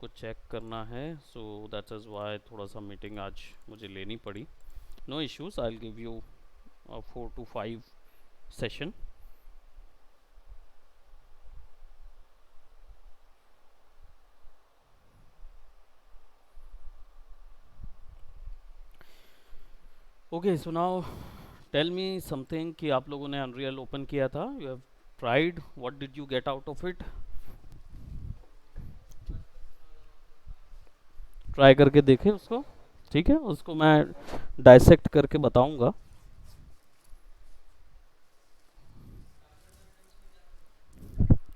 को चेक करना है, सो दैट इज़ वाई थोड़ा सा मीटिंग आज मुझे लेनी पड़ी. No issues, I will give you 4 to 5 session. Okay, so now tell me something कि आप लोगों ने अनरियल ओपन किया था, you have tried, what did you get out of it? Try करके देखें उसको. ठीक है, उसको मैं डाइसेक्ट करके बताऊंगा.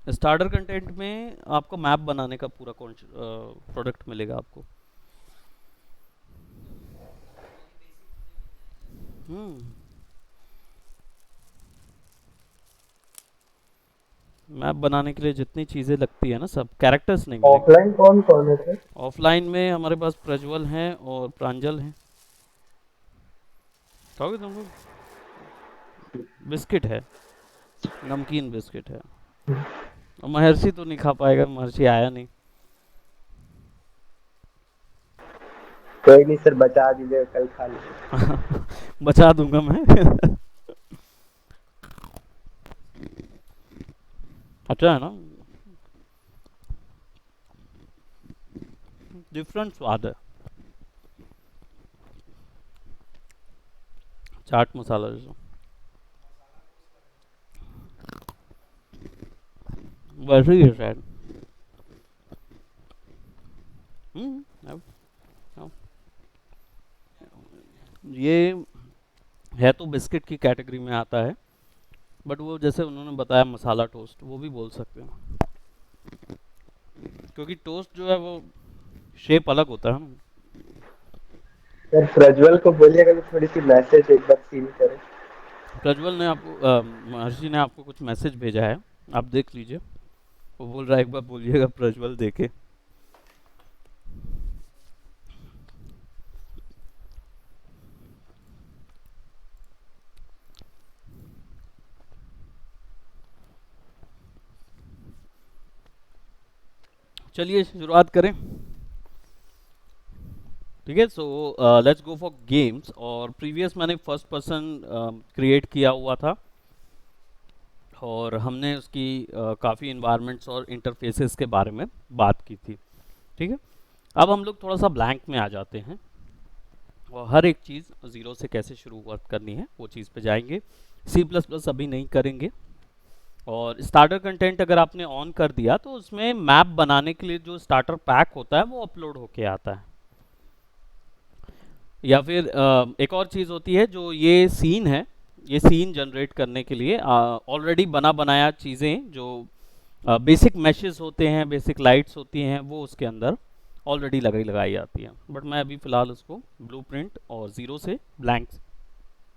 स्टार्टर कंटेंट में आपको मैप बनाने का पूरा प्रोडक्ट मिलेगा आपको. हम्म मैप बनाने के लिए जितनी चीज़ें लगती है ना, सब कैरेक्टर्स नहीं मिलेंगे. ऑफलाइन कौन कौन है सर? ऑफलाइन में हमारे पास प्रज्वल हैं और प्रांजल हैं. खाओगे तुम लोग? बिस्किट है, नमकीन बिस्किट है. और महर्षि तो नहीं खा पाएगा, महर्षि आया नहीं. कोई नहीं सर, बचा दीजिए, कल खा लीजिए। बचा दूंगा मैं. अच्छा है ना, डिफरेंट स्वाद है. चाट मसाला जैसा. वैसे ही है शायद. अब- अब ये है तो बिस्किट की कैटेगरी में आता है, बट वो जैसे उन्होंने बताया मसाला टोस्ट, वो भी बोल सकते हैं, क्योंकि टोस्ट जो है वो शेप अलग होता है ना. सर प्रज्वल को बोलिएगा कि थोड़ी सी मैसेज एक बार सीन करे। प्रज्वल ने आपको महर्षि ने आपको कुछ मैसेज भेजा है, आप देख लीजिए. वो बोल रहा है एक बार बोलिएगा प्रज्वल देखे. चलिए शुरुआत करें. ठीक है, so let's go for games. और प्रीवियस मैंने फर्स्ट पर्सन क्रिएट किया हुआ था, और हमने उसकी काफ़ी इन्वायरमेंट्स और इंटरफेसेस के बारे में बात की थी. ठीक है, अब हम लोग थोड़ा सा ब्लैंक में आ जाते हैं, और हर एक चीज़ ज़ीरो से कैसे शुरुआत करनी है वो चीज़ पे जाएंगे. सी प्लस प्लस अभी नहीं करेंगे. और स्टार्टर कंटेंट अगर आपने ऑन कर दिया तो उसमें मैप बनाने के लिए जो स्टार्टर पैक होता है वो अपलोड होके आता है. या फिर एक और चीज़ होती है, जो ये सीन है, ये सीन जनरेट करने के लिए ऑलरेडी बना बनाया चीज़ें, जो बेसिक मैशेस होते हैं, बेसिक लाइट्स होती हैं, वो उसके अंदर ऑलरेडी लगाई जाती हैं. बट मैं अभी फ़िलहाल उसको ब्लूप्रिंट और ज़ीरो से, ब्लैंक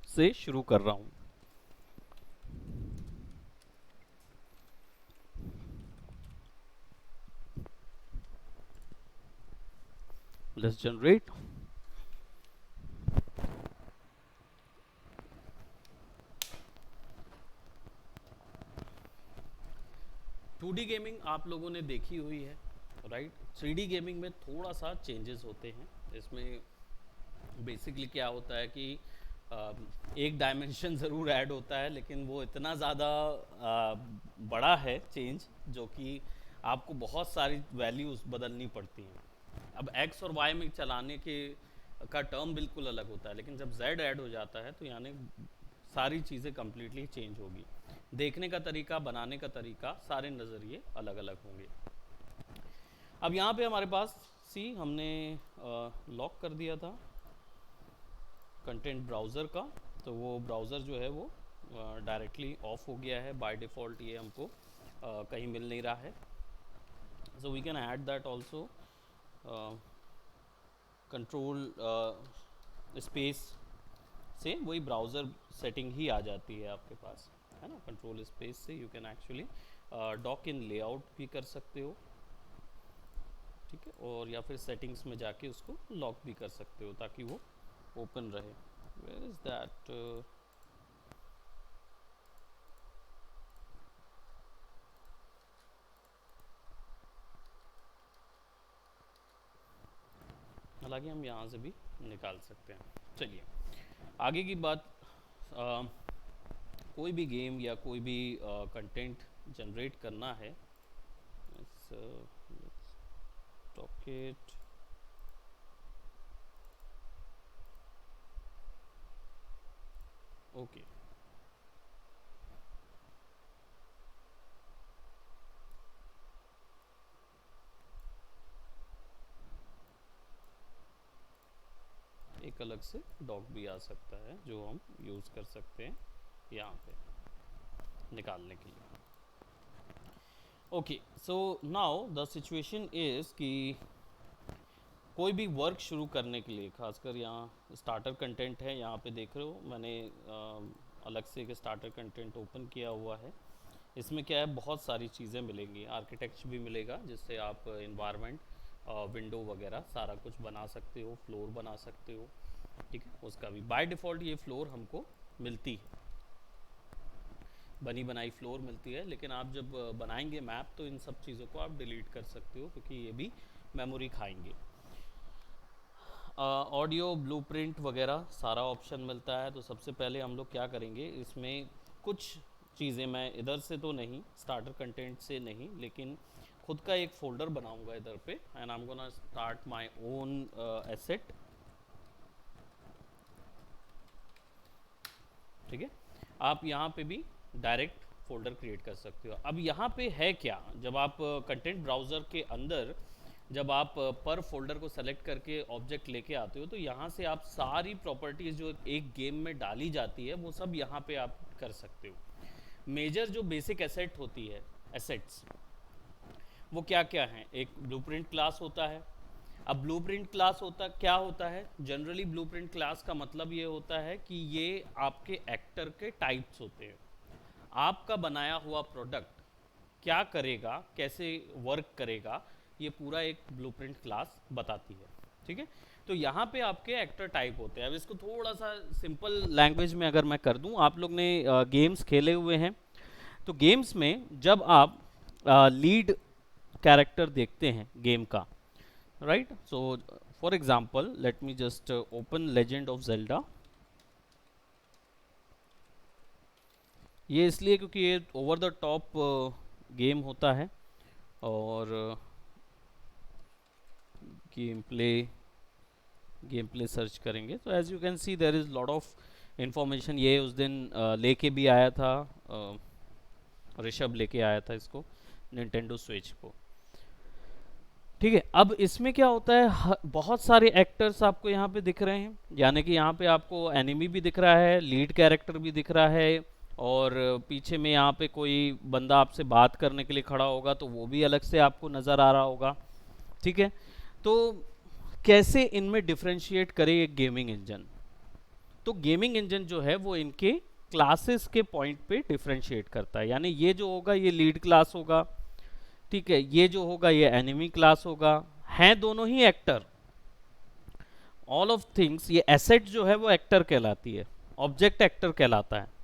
से शुरू कर रहा हूँ. Let's generate. 2D गेमिंग आप लोगों ने देखी हुई है, राइट? 3D गेमिंग में थोड़ा सा चेंजेस होते हैं. इसमें बेसिकली क्या होता है कि अ, एक डायमेंशन ज़रूर ऐड होता है, लेकिन वो इतना ज़्यादा बड़ा है चेंज, जो कि आपको बहुत सारी वैल्यूज़ बदलनी पड़ती हैं. अब एक्स और वाई में चलाने के का टर्म बिल्कुल अलग होता है, लेकिन जब जेड ऐड हो जाता है तो यानी सारी चीज़ें कम्प्लीटली चेंज होगी. देखने का तरीका, बनाने का तरीका, सारे नज़रिए अलग अलग होंगे. अब यहाँ पे हमारे पास सी हमने लॉक कर दिया था कंटेंट ब्राउज़र का, तो वो ब्राउज़र जो है वो डायरेक्टली ऑफ हो गया है बाय डिफ़ॉल्ट. ये हमको कहीं मिल नहीं रहा है. So we can add that also. Control space से वही ब्राउज़र सेटिंग ही आ जाती है आपके पास, है ना. कंट्रोल स्पेस से you can actually dock in layout भी कर सकते हो. ठीक है, और या फिर सेटिंग्स में जाके उसको लॉक भी कर सकते हो ताकि वो ओपन रहे. Where is that? हालांकि हम यहाँ से भी निकाल सकते हैं। चलिए आगे की बात, अ, कोई भी गेम या कोई भी कंटेंट जनरेट करना है, टॉक इट, ओके। एक अलग से डॉक भी आ सकता है जो हम यूज़ कर सकते हैं यहाँ पे निकालने के लिए। Okay, so now the situation is कि कोई भी वर्क शुरू करने के लिए, खासकर यहाँ स्टार्टर कंटेंट है, यहाँ पे देख रहे हो मैंने अलग से एक स्टार्टर कंटेंट ओपन किया हुआ है। इसमें क्या है, बहुत सारी चीज़ें मिलेंगी, आर्किटेक्चर भी मिलेगा जिससे आप इन्वायरमेंट, विंडो वगैरह सारा कुछ बना सकते हो, फ्लोर बना सकते हो, ठीक है। उसका भी बाय डिफ़ॉल्ट ये फ्लोर हमको मिलती है, बनी बनाई फ्लोर मिलती है, लेकिन आप जब बनाएंगे मैप तो इन सब चीज़ों को आप डिलीट कर सकते हो क्योंकि ये भी मेमोरी खाएंगे। ऑडियो, ब्लूप्रिंट वगैरह सारा ऑप्शन मिलता है। तो सबसे पहले हम लोग क्या करेंगे, इसमें कुछ चीज़ें, मैं इधर से तो नहीं, स्टार्टर कंटेंट से नहीं, लेकिन खुद का एक फोल्डर बनाऊंगा इधर पे, and I am gonna start my own asset, ठीक है। आप यहाँ पे भी डायरेक्ट फोल्डर क्रिएट कर सकते हो। अब यहाँ पे है क्या, जब आप कंटेंट ब्राउज़र के अंदर जब आप पर फोल्डर को सेलेक्ट करके ऑब्जेक्ट लेके आते हो तो यहाँ से आप सारी प्रॉपर्टीज़ जो एक गेम में डाली जाती है वो सब यहाँ पे आप कर सकते हो। मेजर जो बेसिक एसेट होती है, एसेट्स, वो क्या क्या हैं, एक ब्लूप्रिंट क्लास होता है। अब ब्लूप्रिंट क्लास क्या होता है, जनरली ब्लूप्रिंट क्लास का मतलब ये होता है कि ये आपके एक्टर के टाइप्स होते हैं। आपका बनाया हुआ प्रोडक्ट क्या करेगा, कैसे वर्क करेगा, ये पूरा एक ब्लूप्रिंट क्लास बताती है, ठीक है। तो यहाँ पे आपके एक्टर टाइप होते हैं। अब इसको थोड़ा सा सिंपल लैंग्वेज में अगर मैं कर दूँ, आप लोग ने गेम्स खेले हुए हैं, तो गेम्स में जब आप लीड कैरेक्टर देखते हैं गेम का, right, so for example let me just open legend of Zelda. ये इसलिए क्योंकि ये ओवर द टॉप गेम होता है और गेम प्ले सर्च करेंगे तो as you can see there is lot of information. ये उस दिन लेके भी आया था, ऋषभ लेके आया था इसको, निंटेंडो स्विच को, ठीक है। अब इसमें क्या होता है, बहुत सारे एक्टर्स आपको यहाँ पे दिख रहे हैं, यानी कि यहाँ पे आपको एनिमी भी दिख रहा है, लीड कैरेक्टर भी दिख रहा है, और पीछे में यहाँ पे कोई बंदा आपसे बात करने के लिए खड़ा होगा तो वो भी अलग से आपको नज़र आ रहा होगा, ठीक है। तो कैसे इनमें डिफरेंशिएट करें एक गेमिंग इंजन, तो गेमिंग इंजन जो है वो इनके क्लासेस के पॉइंट पे डिफरेंशिएट करता है, यानी ये जो होगा ये लीड क्लास होगा, ठीक है, ये जो होगा ये एनिमी क्लास होगा, हैं दोनों ही एक्टर, ऑल ऑफ थिंग्स। ये एसेट जो है वो एक्टर कहलाती है, ऑब्जेक्ट एक्टर कहलाता है।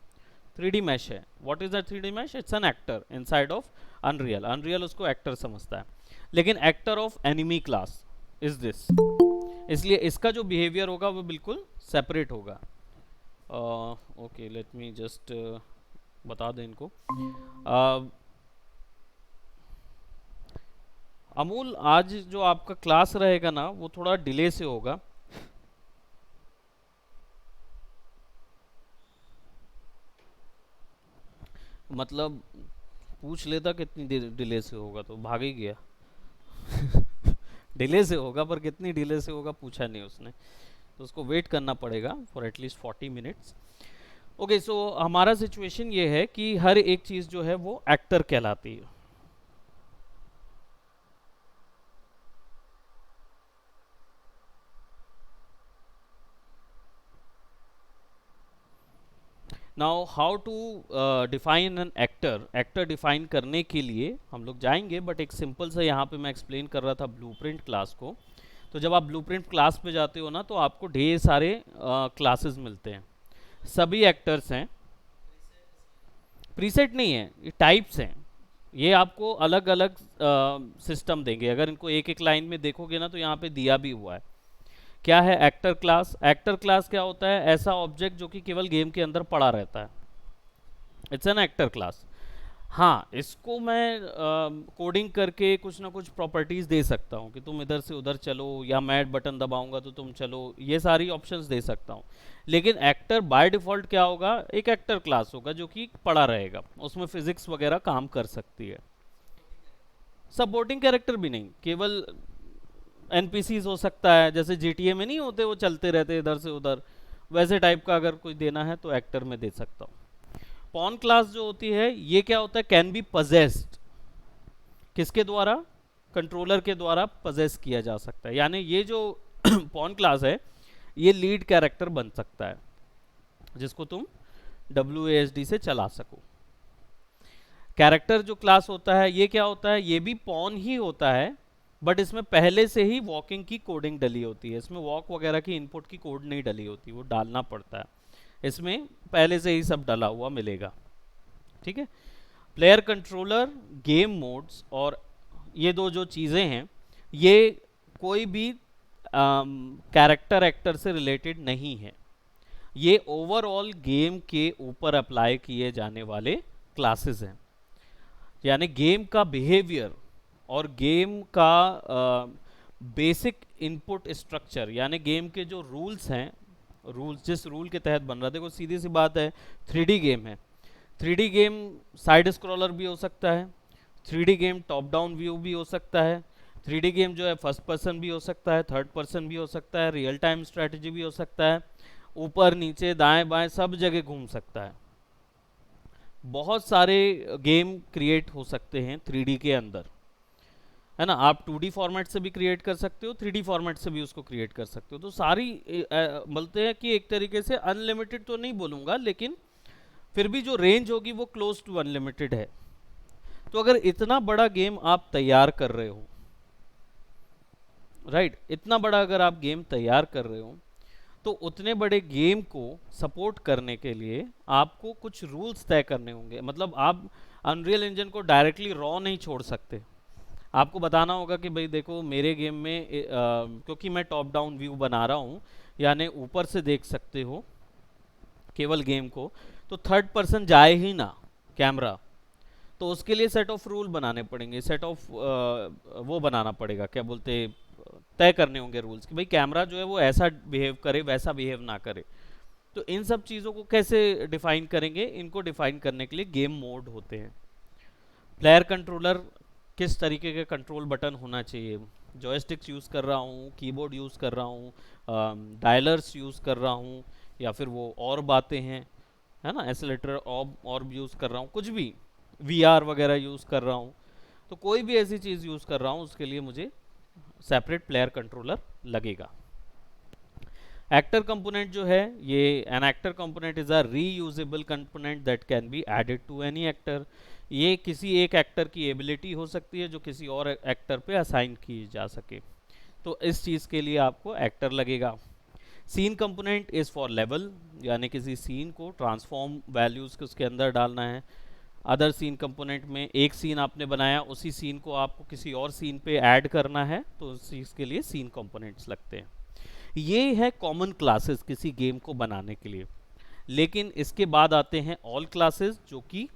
3D मैश है, what is the 3D mesh, it's an actor inside of Unreal, Unreal उसको एक्टर समझता है, लेकिन actor of enemy class is this, इसलिए इसका जो बिहेवियर होगा वो बिल्कुल सेपरेट होगा। ओके, लेट मी जस्ट बता दें इनको। अमूल, आज जो आपका क्लास रहेगा ना वो थोड़ा डिले से होगा, मतलब पूछ लेता कितनी डिले से होगा तो भाग ही गया। डिले से होगा, पर कितनी डिले से होगा पूछा नहीं उसने, तो उसको वेट करना पड़ेगा फॉर एटलीस्ट 40 मिनट्स। ओके, सो हमारा सिचुएशन ये है कि हर एक चीज़ जो है वो एक्टर कहलाती है। Now how to define an actor, actor define करने के लिए हम लोग जाएंगे, बट एक सिंपल सा यहाँ पे मैं एक्सप्लेन कर रहा था ब्लूप्रिंट क्लास को। तो जब आप ब्लूप्रिंट क्लास पे जाते हो ना तो आपको ढेर सारे क्लासेस मिलते हैं, सभी एक्टर्स हैं, प्रीसेट नहीं है, ये टाइप्स हैं, ये आपको अलग अलग सिस्टम देंगे। अगर इनको एक एक लाइन में देखोगे ना तो यहाँ पे दिया भी हुआ है, क्या है एक्टर क्लास? एक्टर क्लास क्या होता है? ऐसा ऑब्जेक्ट जो कि केवल गेम के अंदर पड़ा रहता है, इट्स एन एक्टर क्लास। हाँ, इसको मैं कोडिंग करके कुछ ना कुछ प्रॉपर्टीज दे सकता हूँ कि तुम इधर से उधर चलो, या मैं बटन दबाऊंगा तो तुम चलो, ये सारी ऑप्शंस दे सकता हूँ। लेकिन एक्टर बाय डिफॉल्ट क्या होगा? एक एक्टर क्लास होगा जो कि पड़ा रहेगा, उसमें फिजिक्स वगैरह काम कर सकती है। सपोर्टिंग कैरेक्टर भी नहीं, केवल एनपीसीज हो सकता है, जैसे जीटीए में नहीं होते वो चलते रहते इधर से उधर, वैसे टाइप का अगर कोई देना है तो एक्टर में दे सकता हूँ। पॉन क्लास जो होती है, ये क्या होता है? Can be possessed. किसके द्वारा? कंट्रोलर के द्वारा पजेस किया जा सकता है। यानी ये जो पॉन क्लास है, ये लीड कैरेक्टर बन सकता है जिसको तुम WASD से चला सको। कैरेक्टर जो क्लास होता है, ये क्या होता है? ये भी पॉन ही होता है, बट इसमें पहले से ही वॉकिंग की कोडिंग डली होती है। इसमें वॉक वगैरह की इनपुट की कोड नहीं डली होती, वो डालना पड़ता है। इसमें पहले से ही सब डला हुआ मिलेगा, ठीक है। प्लेयर कंट्रोलर, गेम मोड्स, और ये दो जो चीज़ें हैं, ये कोई भी कैरेक्टर एक्टर से रिलेटेड नहीं है। ये ओवरऑल गेम के ऊपर अप्लाई किए जाने वाले क्लासेस हैं। यानी गेम का बिहेवियर और गेम का बेसिक इनपुट स्ट्रक्चर, यानी गेम के जो रूल्स हैं, रूल्स जिस रूल के तहत बन रहा है। देखो सीधी सी बात है, 3D गेम है। 3D गेम साइड स्क्रॉलर भी हो सकता है, 3D game top down view भी हो सकता है, 3D गेम जो है फर्स्ट पर्सन भी हो सकता है, थर्ड पर्सन भी हो सकता है, रियल टाइम स्ट्रैटेजी भी हो सकता है, ऊपर नीचे दाएं बाएं सब जगह घूम सकता है। बहुत सारे गेम क्रिएट हो सकते हैं 3D के अंदर, है ना। आप 2D फॉर्मेट से भी क्रिएट कर सकते हो, 3D फॉर्मेट से भी उसको क्रिएट कर सकते हो। तो सारी बोलते हैं कि एक तरीके से अनलिमिटेड तो नहीं बोलूँगा, लेकिन फिर भी जो रेंज होगी वो क्लोज टू अनलिमिटेड है। तो अगर इतना बड़ा गेम आप तैयार कर रहे हो, राइट, इतना बड़ा अगर आप गेम तैयार कर रहे हो, तो उतने बड़े गेम को सपोर्ट करने के लिए आपको कुछ रूल्स तय करने होंगे। मतलब आप अनरियल इंजन को डायरेक्टली रॉ नहीं छोड़ सकते। आपको बताना होगा कि भाई देखो मेरे गेम में क्योंकि मैं टॉप डाउन व्यू बना रहा हूँ, यानी ऊपर से देख सकते हो केवल गेम को, तो थर्ड पर्सन जाए ही ना कैमरा। तो उसके लिए सेट ऑफ रूल बनाने पड़ेंगे, सेट ऑफ वो बनाना पड़ेगा, क्या बोलते, तय करने होंगे रूल्स कि भाई कैमरा जो है वो ऐसा बिहेव करे, वैसा बिहेव ना करे। तो इन सब चीज़ों को कैसे डिफाइन करेंगे? इनको डिफाइन करने के लिए गेम मोड होते हैं। प्लेयर कंट्रोलर, किस तरीके के कंट्रोल बटन होना चाहिए, जॉयस्टिक्स यूज़ कर रहा हूँ, कीबोर्ड यूज़ कर रहा हूँ, डायलर्स यूज़ कर रहा हूँ, या फिर वो और बातें हैं, है ना, एसिलेटर और यूज़ कर रहा हूँ, कुछ भी VR वगैरह यूज़ कर रहा हूँ। तो कोई भी ऐसी चीज़ यूज़ कर रहा हूँ, उसके लिए मुझे सेपरेट प्लेयर कंट्रोलर लगेगा। एक्टर कंपोनेंट जो है, ये an actor component is a reusable component that can be added to any actor. ये किसी एक एक्टर की एबिलिटी हो सकती है जो किसी और एक्टर पे असाइन की जा सके, तो इस चीज़ के लिए आपको एक्टर लगेगा। Scene component is for level, यानी किसी सीन को ट्रांसफॉर्म वैल्यूज़ के उसके अंदर डालना है। अदर सीन कंपोनेंट में एक सीन आपने बनाया, उसी सीन को आपको किसी और सीन पे ऐड करना है, तो उस चीज़ के लिए सीन कंपोनेंट्स लगते हैं। ये है कॉमन क्लासेस किसी गेम को बनाने के लिए। लेकिन इसके बाद आते हैं ऑल क्लासेस, जो कि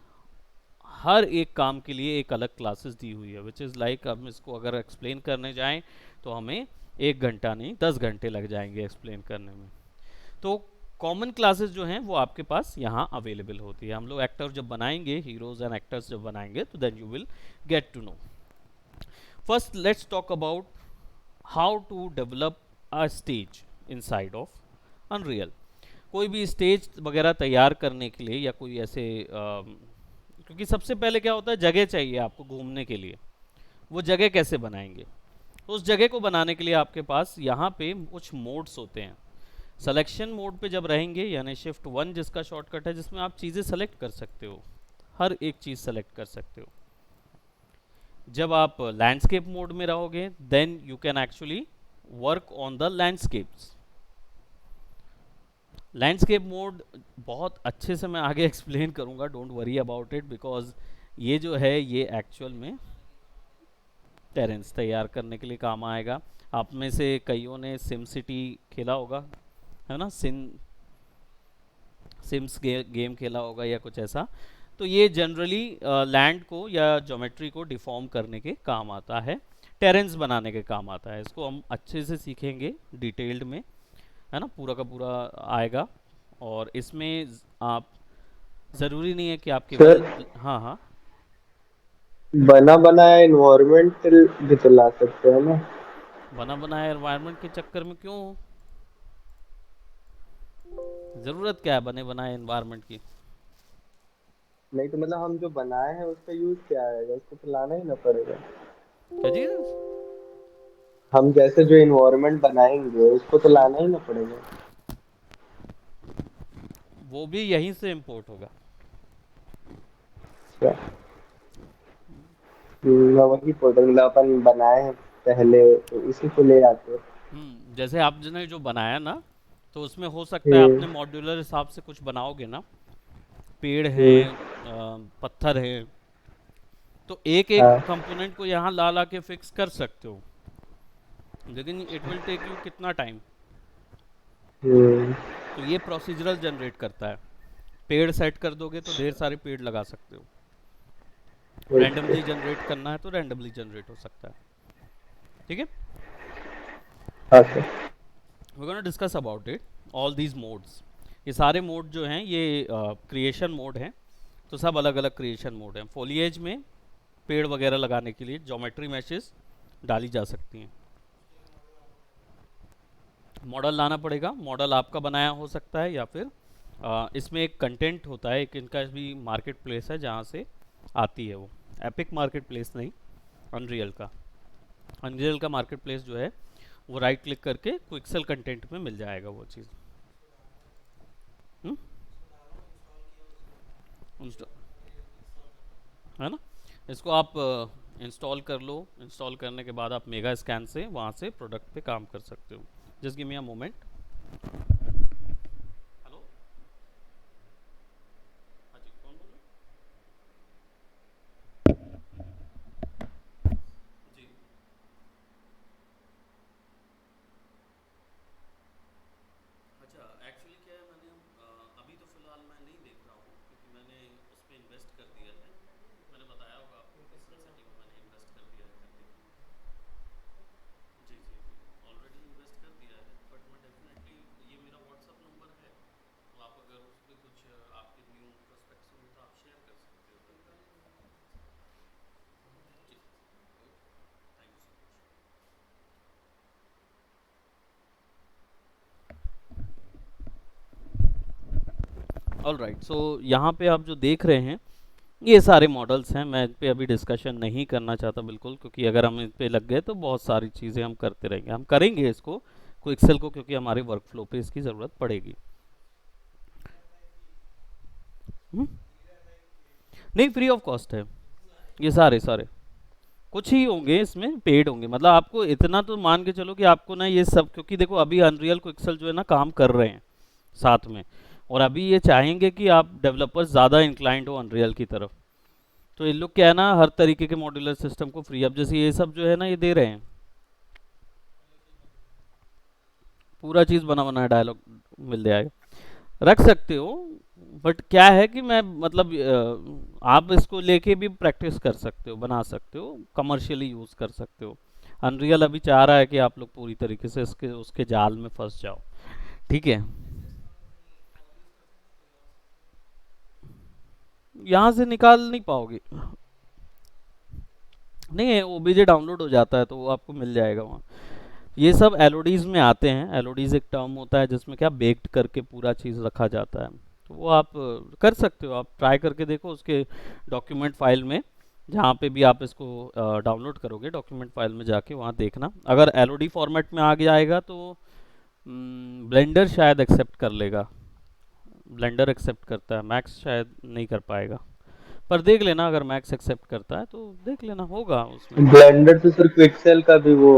हर एक काम के लिए एक अलग क्लासेस दी हुई है, विच इज़ लाइक हम इसको अगर एक्सप्लेन करने जाएं तो हमें 1 घंटा नहीं 10 घंटे लग जाएंगे एक्सप्लेन करने में। तो कॉमन क्लासेस जो हैं वो आपके पास यहाँ अवेलेबल होती है। हम लोग एक्टर जब बनाएंगे, हीरोज एंड एक्टर्स जब बनाएंगे, तो then you will get to know. First let's talk about how to develop a stage inside of Unreal. कोई भी स्टेज वगैरह तैयार करने के लिए, या कोई ऐसे क्योंकि सबसे पहले क्या होता है, जगह चाहिए आपको घूमने के लिए। वो जगह कैसे बनाएंगे? उस जगह को बनाने के लिए आपके पास यहाँ पे कुछ मोड्स होते हैं। सिलेक्शन मोड पे जब रहेंगे, यानी शिफ्ट 1 जिसका शॉर्टकट है, जिसमें आप चीज़ें सेलेक्ट कर सकते हो, हर एक चीज़ सेलेक्ट कर सकते हो। जब आप लैंडस्केप मोड में रहोगे, then you can actually work on the landscapes. Landscape mode बहुत अच्छे से मैं आगे एक्सप्लेन करूंगा, don't worry about it, because ये जो है ये एक्चुअल में टेरेंस तैयार करने के लिए काम आएगा। आप में से कईयों ने सिम सिटी खेला होगा, है ना, सिम्स गेम खेला होगा या कुछ ऐसा। तो ये जनरली लैंड को या ज्योमेट्री को डिफॉर्म करने के काम आता है, टेरेंस बनाने के काम आता है। इसको हम अच्छे से सीखेंगे डिटेल्ड में, है ना, पूरा का पूरा आएगा। और इसमें आप, ज़रूरी नहीं है कि आप केवल, सर, हाँ हाँ, बना बनाया इन्वायरमेंट भी तो ला सकते हैं ना? बना बनाया एनवायरनमेंट के चक्कर में क्यों, ज़रूरत क्या है बने बनाए एनवायरनमेंट की? नहीं तो मतलब हम जो बनाए हैं उसका यूज क्या आएगा? उसको तो लाना ही ना पड़ेगा। क्या चीज़? हम जैसे जो इन्वायरमेंट बनाएंगे उसको तो लाना ही ना पड़ेगा। वो भी यहीं से इम्पोर्ट होगा। अच्छा। वही प्रोडक्ट मतलब अपन बनाए हैं पहले, तो इसी को ले आते हैं। जैसे आपने जो बनाया ना, तो उसमें हो सकता है हम्म। आपने मॉड्यूलर हिसाब से कुछ बनाओगे ना, पेड़ हम्म। हैं, पत्थर हैं, तो एक एक हाँ। कंपोनेंट को यहाँ ला ला के फिक्स कर सकते हो, लेकिन इट विल टेक यू कितना टाइम। हम्म। तो ये प्रोसीजरल जनरेट करता है। पेड़ सेट कर दोगे तो ढेर सारे पेड़ लगा सकते हो, ओके। रैंडमली जनरेट करना है तो रैंडमली जनरेट हो सकता है। ठीक है, हाँ sir. We gonna discuss about it, all these modes. ये सारे मोड जो हैं ये क्रिएशन मोड हैं। तो सब अलग अलग क्रिएशन मोड हैं। फोलिएज में पेड़ वगैरह लगाने के लिए ज्योमेट्री मैशेस डाली जा सकती हैं। मॉडल लाना पड़ेगा, मॉडल आपका बनाया हो सकता है, या फिर इसमें एक कंटेंट होता है, एक इनका भी मार्केट प्लेस है जहाँ से आती है वो। एपिक मार्केट प्लेस नहीं, अनरियल का। अनरियल का मार्केट प्लेस जो है वो राइट क्लिक करके क्विक्सेल कंटेंट में मिल जाएगा वो चीज़। है ना, इसको आप इंस्टॉल कर लो। इंस्टॉल करने के बाद आप मेगा स्कैन से वहाँ से प्रोडक्ट पे काम कर सकते हो। Just give me a moment. Hello, हाँ जी, कौन बोल रहे हैं जी? अच्छा, एक्चुअली क्या है, मैंने अभी तो फ़िलहाल मैं नहीं देख रहा हूँ, क्योंकि मैंने उस पर इन्वेस्ट कर दिया है। मैंने बताया होगा आपको पिक्सल सिटी में मैंने इन्वेस्ट कर दिया है करके। जी जी जी, ऑलरेडी इन्वेस्ट कर दिया है, बट मैं डेफिनेटली, ये मेरा व्हाट्सअप नंबर है, तो आप अगर उस पर कुछ आपके न्यू प्रोस्पेक्ट्स हो तो आप शेयर कर सकते हो। जी, thank you so much. All right, so यहाँ पे आप जो देख रहे हैं ये सारे मॉडल्स हैं। मैं इन पे अभी डिस्कशन नहीं करना चाहता बिल्कुल, क्योंकि अगर हम इन पे लग गए तो बहुत सारी चीज़ें हम करते रहेंगे। हम करेंगे इसको, को एक्सेल को, क्योंकि हमारे वर्क फ्लो पे इसकी ज़रूरत पड़ेगी। हम्म? नहीं, फ्री ऑफ कॉस्ट है ये सारे सारे। कुछ ही होंगे इसमें पेड होंगे, मतलब आपको इतना तो मान के चलो कि आपको ना ये सब, क्योंकि देखो अभी अनरियल को एक्सेल जो है ना काम कर रहे हैं साथ में, और अभी ये चाहेंगे कि आप डेवलपर्स ज़्यादा इंक्लाइंड हो अनरियल की तरफ। तो ये लोग क्या है ना, हर तरीके के मॉड्यूलर सिस्टम को फ्री, अब जैसे ये सब जो है ना ये दे रहे हैं, पूरा चीज़ बना बनाया डायलॉग मिल जाएगा, रख सकते हो। बट क्या है कि मैं मतलब आप इसको लेके भी प्रैक्टिस कर सकते हो, बना सकते हो, कमर्शियली यूज़ कर सकते हो। अनरियल अभी चाह रहा है कि आप लोग पूरी तरीके से इसके उसके जाल में फंस जाओ। ठीक है, यहाँ से निकाल नहीं पाओगे, नहीं है, ओबीजे डाउनलोड हो जाता है तो वो आपको मिल जाएगा वहाँ। ये सब एलओडीज में आते हैं। एलओडीज एक टर्म होता है जिसमें क्या बेक्ड करके पूरा चीज़ रखा जाता है। तो वो आप कर सकते हो, आप ट्राई करके देखो उसके डॉक्यूमेंट फाइल में, जहाँ पे भी आप इसको डाउनलोड करोगे डॉक्यूमेंट फाइल में जाके वहाँ देखना। अगर एलओडी फॉर्मेट में आ जाएगा तो ब्लेंडर शायद एक्सेप्ट कर लेगा, ब्लेंडर एक्सेप्ट करता है, मैक्स शायद नहीं कर पाएगा। पर देख लेना, अगर मैक्स एक्सेप्ट करता है तो देख लेना, होगा उसमें। ब्लेंडर से सर क्विक्सेल का भी वो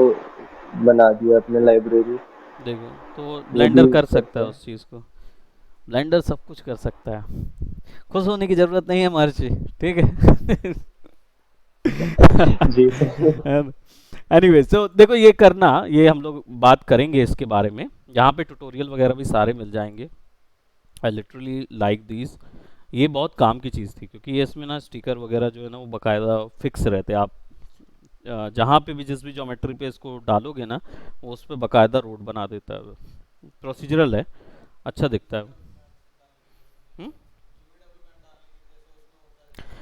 बना दिया अपने लाइब्रेरी। देखो तो वो भी ब्लेंडर यूज कर सकता है करते उस चीज़ को, ब्लेंडर सब कुछ कर सकता है। खुश होने की जरूरत नहीं है महर्षि, ठीक है। हैं। जी। है ना? एनीवे तो देखो ये करना, ये हम लोग बात करेंगे इसके बारे में, यहाँ पे ट्यूटोरियल वगैरह भी सारे मिल जाएंगे। आई लिटरली लाइक दिस, ये बहुत काम की चीज़ थी, क्योंकि ये इसमें ना स्टिकर वगैरह जो है ना वो बाकायदा फिक्स रहते हैं। आप जहाँ पे भी जिस भी ज्योमेट्री पे इसको डालोगे ना, वो उस पर बाकायदा रोड बना देता है। प्रोसीजरल है, अच्छा दिखता है। हम्म?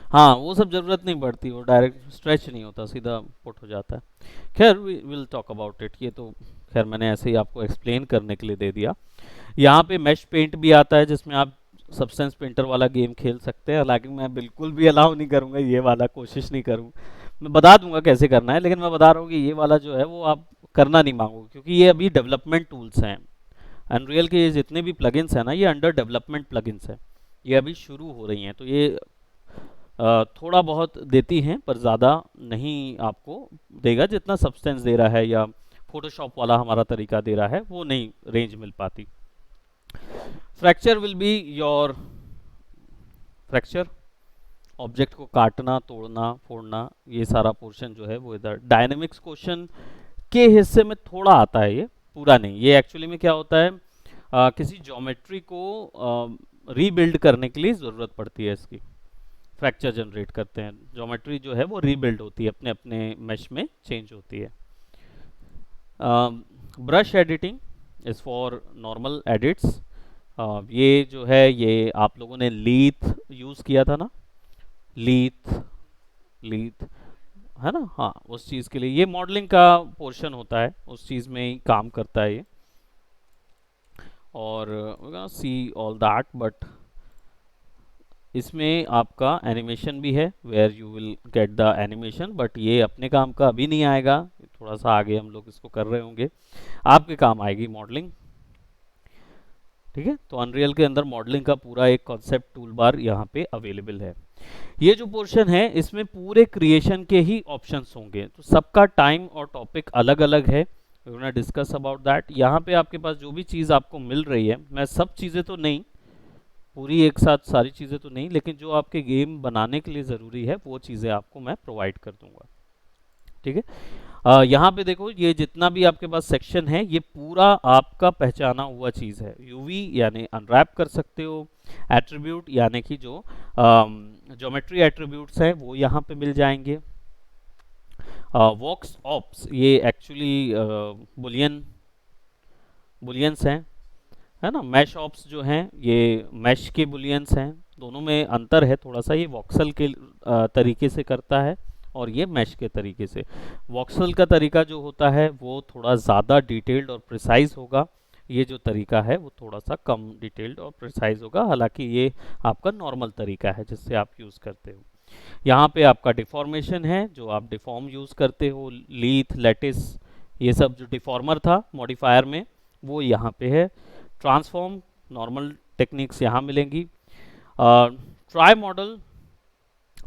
हाँ वो सब ज़रूरत नहीं पड़ती, वो डायरेक्ट स्ट्रेच नहीं होता, सीधा पुट हो जाता है। खैर we will talk about it, ये तो खैर मैंने ऐसे ही आपको एक्सप्लेन करने के लिए दे दिया। यहाँ पे मैश पेंट भी आता है, जिसमें आप सब्सटेंस पेंटर वाला गेम खेल सकते हैं। हालांकि मैं बिल्कुल भी अलाउ नहीं करूँगा ये वाला, कोशिश नहीं करूँ। मैं बता दूंगा कैसे करना है, लेकिन मैं बता रहा हूँ कि ये वाला जो है वो आप करना नहीं मांगोगे, क्योंकि ये अभी डेवलपमेंट टूल्स हैं। अनरियल के जितने भी प्लगइन्स हैं ना, ये अंडर डेवलपमेंट प्लगइन्स हैं, ये अभी शुरू हो रही हैं। तो ये थोड़ा बहुत देती हैं, पर ज़्यादा नहीं आपको देगा जितना सब्सटेंस दे रहा है या फोटोशॉप वाला हमारा तरीका दे रहा है, वो नहीं रेंज मिल पाती। Fracture will be your fracture, object को काटना, तोड़ना, फोड़ना, ये सारा पोर्शन जो है वो इधर। डायनेमिक्स क्वेश्चन के हिस्से में थोड़ा आता है, ये पूरा नहीं। ये एक्चुअली में क्या होता है, किसी ज्योमेट्री को रीबिल्ड करने के लिए ज़रूरत पड़ती है इसकी। फ्रैक्चर जनरेट करते हैं, ज्योमेट्री जो है वो रीबिल्ड होती है, अपने अपने मैश में चेंज होती है। Brush editing is for normal edits. ये जो है ये आप लोगों ने लीथ यूज़ किया था ना, लीथ, लीथ है ना, हाँ उस चीज़ के लिए ये मॉडलिंग का पोर्शन होता है, उस चीज़ में ही काम करता है ये। और सी ऑल दैट, बट इसमें आपका एनिमेशन भी है, where you will get the animation, but ये अपने काम का अभी नहीं आएगा, थोड़ा सा आगे हम लोग इसको कर रहे होंगे, आपके काम आएगी मॉडलिंग। ठीक है, तो अनरियल के अंदर मॉडलिंग का पूरा एक कॉन्सेप्ट टूल बार यहाँ पे अवेलेबल है। ये जो पोर्शन है इसमें पूरे क्रिएशन के ही ऑप्शंस होंगे, तो सबका टाइम और टॉपिक अलग अलग है, we gonna discuss about that. यहाँ पे आपके पास जो भी चीज़ आपको मिल रही है, मैं सब चीज़ें तो नहीं, पूरी एक साथ सारी चीज़ें तो नहीं, लेकिन जो आपके गेम बनाने के लिए ज़रूरी है वो चीज़ें आपको मैं प्रोवाइड कर दूंगा। ठीक है, यहाँ पे देखो ये जितना भी आपके पास सेक्शन है ये पूरा आपका पहचाना हुआ चीज़ है। यूवी यानी अनरैप कर सकते हो, एट्रीब्यूट यानी कि जो ज्योमेट्री एट्रीब्यूट्स हैं वो यहाँ पे मिल जाएंगे। वॉक्स ऑप्स ये एक्चुअली बुलियंस हैं, है ना। मैश ऑप्स जो हैं ये मैश के बुलियंस हैं, दोनों में अंतर है थोड़ा सा। ये वॉक्सल के तरीके से करता है और ये मैश के तरीके से। वॉक्सल का तरीका जो होता है वो थोड़ा ज़्यादा डिटेल्ड और प्रिसाइज होगा, ये जो तरीका है वो थोड़ा सा कम डिटेल्ड और प्रिसाइज होगा। हालांकि ये आपका नॉर्मल तरीका है जिससे आप यूज़ करते हो। यहाँ पे आपका डिफॉर्मेशन है, जो आप डिफॉर्म यूज़ करते हो, लीथ, लेटिस, ये सब जो डिफॉर्मर था मॉडिफायर में वो यहाँ पे है। ट्रांसफॉर्म, नॉर्मल टेक्निक्स यहाँ मिलेंगी। Try model,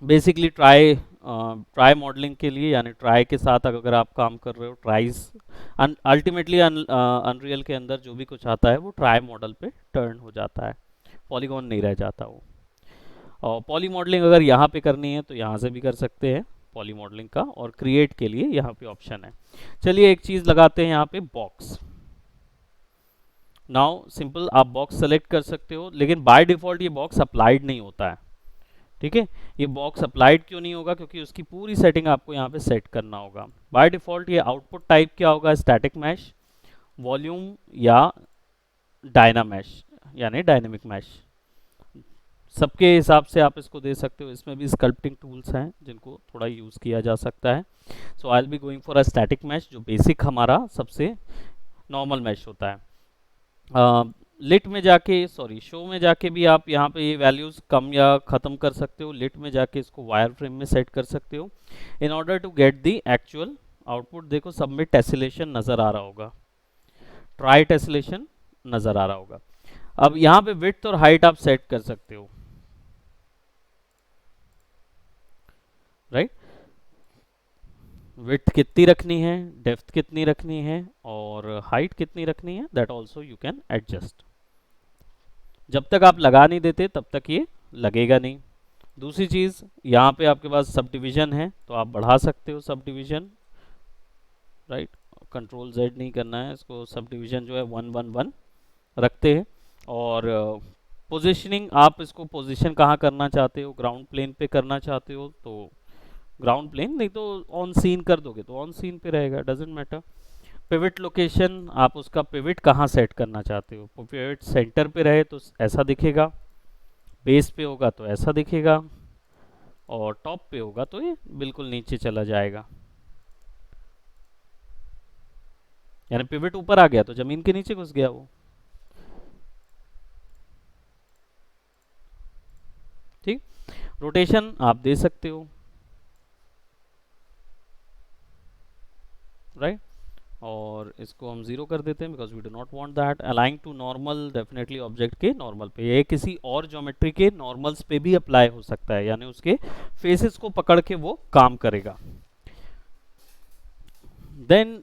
basically try modelling के लिए, यानी ट्राई के साथ अगर आप काम कर रहे हो, ट्राइज अल्टीमेटली अनरियल के अंदर जो भी कुछ आता है वो ट्राई मॉडल पे टर्न हो जाता है, पॉलीगॉन नहीं रह जाता वो। और पॉली मॉडलिंग अगर यहाँ पे करनी है तो यहाँ से भी कर सकते हैं पॉली मॉडलिंग का, और क्रिएट के लिए यहाँ पे ऑप्शन है। चलिए एक चीज़ लगाते हैं यहाँ पे, बॉक्स। नाउ सिंपल, आप बॉक्स सेलेक्ट कर सकते हो, लेकिन बाय डिफ़ॉल्ट ये बॉक्स अप्लाइड नहीं होता है। ठीक है, ये बॉक्स अप्लाइड क्यों नहीं होगा, क्योंकि उसकी पूरी सेटिंग आपको यहाँ पे सेट करना होगा। बाय डिफ़ॉल्ट ये आउटपुट टाइप क्या होगा, स्टैटिक मैश, वॉल्यूम या डायना मैश यानी डायनेमिक मैश, सबके हिसाब से आप इसको दे सकते हो। इसमें भी स्कल्पटिंग टूल्स हैं जिनको थोड़ा यूज़ किया जा सकता है। So I will be going for a static mesh, जो बेसिक हमारा सबसे नॉर्मल मैश होता है। लिट में जाके, सॉरी शो में जाके भी आप यहाँ पे ये वैल्यूज़ कम या ख़त्म कर सकते हो। लिट में जाके इसको वायर फ्रेम में सेट कर सकते हो in order to get the actual output. देखो सब में टेसिलेशन नज़र आ रहा होगा, ट्राई टेसिलेशन नज़र आ रहा होगा। अब यहाँ पे विड्थ और हाइट आप सेट कर सकते हो, राइट। विड्थ कितनी रखनी है, डेप्थ कितनी रखनी है और हाइट कितनी रखनी है, that also you can adjust. जब तक आप लगा नहीं देते तब तक ये लगेगा नहीं। दूसरी चीज़, यहाँ पे आपके पास सब डिवीज़न है तो आप बढ़ा सकते हो sub division, right, control Z नहीं करना है इसको, सब डिवीज़न जो है 1 1 1 रखते हैं। और पोजीशनिंग, आप इसको पोजीशन कहाँ करना चाहते हो, ग्राउंड प्लेन पे करना चाहते हो तो ग्राउंड प्लेन, नहीं तो ऑन सीन कर दोगे तो ऑन सीन पे रहेगा, डजेंट मैटर। पिवट लोकेशन, आप उसका पिवट कहाँ सेट करना चाहते हो, पिवट सेंटर पे रहे तो ऐसा दिखेगा, बेस पे होगा तो ऐसा दिखेगा, और टॉप पे होगा तो ये बिल्कुल नीचे चला जाएगा। यानी पिवट ऊपर आ गया तो जमीन के नीचे घुस गया वो। ठीक, रोटेशन आप दे सकते हो, राइट, और इसको हम 0 कर देते हैं because we do not want that. Aligning to normal, definitely object के नॉर्मल पे, ये किसी और ज्योमेट्री के नॉर्मल्स पे भी अप्लाई हो सकता है, यानी उसके फेसेस को पकड़ के वो काम करेगा। देन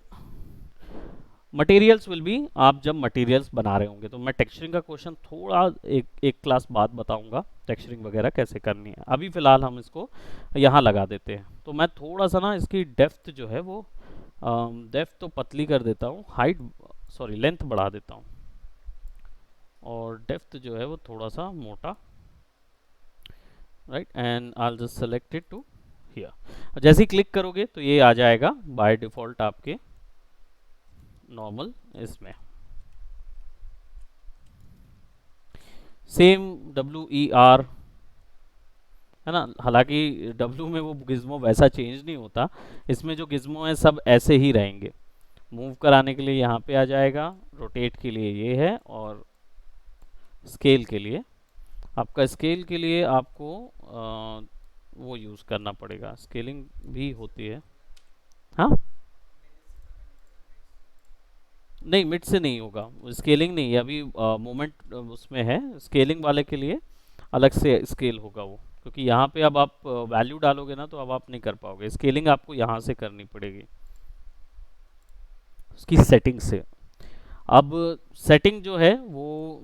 मटेरियल्स विल बी, आप जब मटेरियल्स बना रहे होंगे, तो मैं टेक्सचरिंग का क्वेश्चन थोड़ा एक क्लास बाद बताऊंगा टेक्सचरिंग वगैरह कैसे करनी है, अभी फ़िलहाल हम इसको यहाँ लगा देते हैं। तो मैं थोड़ा सा ना इसकी डेप्थ जो है वो, डेप्थ तो पतली कर देता हूँ, हाइट सॉरी लेंथ बढ़ा देता हूँ, और डेप्थ जो है वो थोड़ा सा मोटा, right, and I will just select it to here. जैसे ही क्लिक करोगे तो ये आ जाएगा बाय डिफ़ॉल्ट आपके नॉर्मल इसमें। सेम WER है ना, हालांकि W में वो गिज्मो वैसा चेंज नहीं होता, इसमें जो गिज्मो है सब ऐसे ही रहेंगे। मूव कराने के लिए यहाँ पे आ जाएगा, रोटेट के लिए ये है, और स्केल के लिए, आपका स्केल के लिए आपको वो यूज़ करना पड़ेगा, स्केलिंग भी होती है। हाँ, नहीं मिड से नहीं होगा, स्केलिंग नहीं है अभी, मोमेंट उसमें है, स्केलिंग वाले के लिए अलग से स्केल होगा वो, क्योंकि यहाँ पे अब आप वैल्यू डालोगे ना तो अब आप नहीं कर पाओगे, स्केलिंग आपको यहाँ से करनी पड़ेगी उसकी सेटिंग से। अब सेटिंग जो है वो